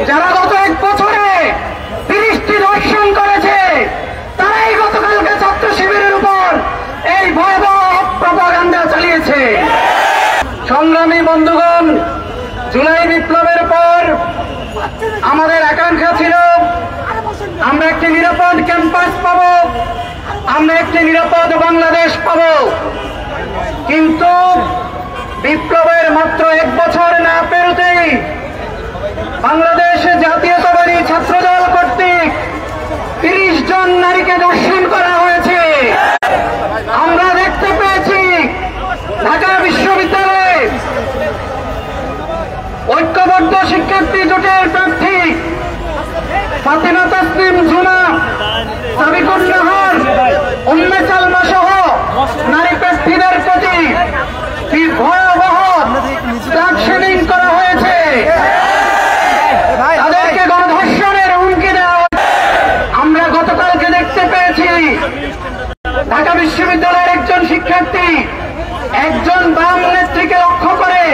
যারা গত এক বছরে 30টি ধর্ষণ করেছে তারাই গতকালকে ছাত্র শিবিরের উপর এই ভয়াবহ প্রপাগান্ডা চালিয়েছে। সংগ্রামী বন্ধুগণ, জুলাই বিপ্লবের পর আমাদের আকাঙ্ক্ষা ছিল আমরা একটি নিরাপদ ক্যাম্পাস পাব, আমরা একটি নিরাপদ বাংলাদেশ পাব। কিন্তু বিপ্লবের মাত্র 1 বছর না পেরোতেই বাংলাদেশ জাতীয়তাবাদী ছাত্রদল কর্তৃক 30 জন নারীকে ধর্ষণ করা হয়েছে। আমরা দেখতে পেয়েছি ঢাকা বিশ্ববিদ্যালয়ে ঐক্যবদ্ধ শিক্ষার্থী জোটের প্রার্থী ফাতেমা তাসনিম ঝুমা, সাবিকুন নাহার, উম্মে সালমা সহ নারী প্রার্থীদের প্রতি ভয়াবহ ব্ল্যাকশেডিং করা হয়েছে, তাদেরকে গণধর্ষণের হুমকি দেওয়া। আমরা গতকালকে দেখতে পেয়েছি ঢাকা বিশ্ববিদ্যালয়ের একজন শিক্ষার্থী একজন বাম নেত্রীকে লক্ষ্য করে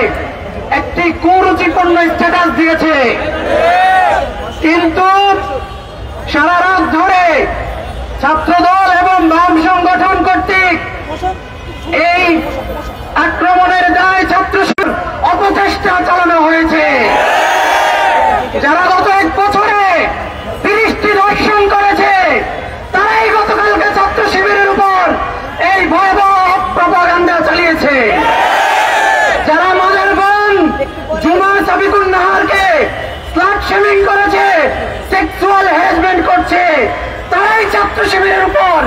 একটি কুরুচিপূর্ণ স্ট্যাটাস দিয়েছে, কিন্তু সারা রাত ধরে ছাত্রদল এবং বাম সংগঠন কর্তৃক এই আক্রমণের দায় ছাত্র অপচেষ্টা চালানো হয়েছে। যারা গত 1 বছরে 30টি ধর্ষণ করেছে তারাই গতকালকে ছাত্র শিবিরের উপর এই ভয়াবহ প্রপাগান্ডা চালিয়েছে। যারা আমাদের বোন জুমা সাবিকুন নাহারকে স্লাট শেমিং করেছে, সেক্সুয়াল হ্যারাসমেন্ট করছে, তারাই ছাত্র শিবিরের উপর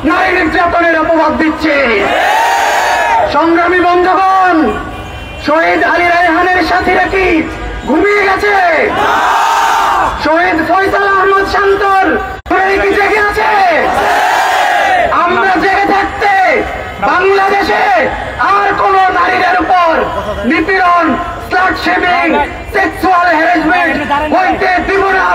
নারী নির্যাতনের অপবাদ দিচ্ছে। সংগ্রামী বন্ধুগণ, শহীদ আলী রায়হানের সাথীরা কি ঘুমিয়ে গেছে? শহীদ ফয়সাল আহমদ শান্তর কি জেগে আছে? আমরা জেগে থাকতে বাংলাদেশে আর কোন নারীদের উপর নিপীড়ন, স্লাট শেমিং, সেক্সুয়াল হ্যারাসমেন্ট হইতে দিব না।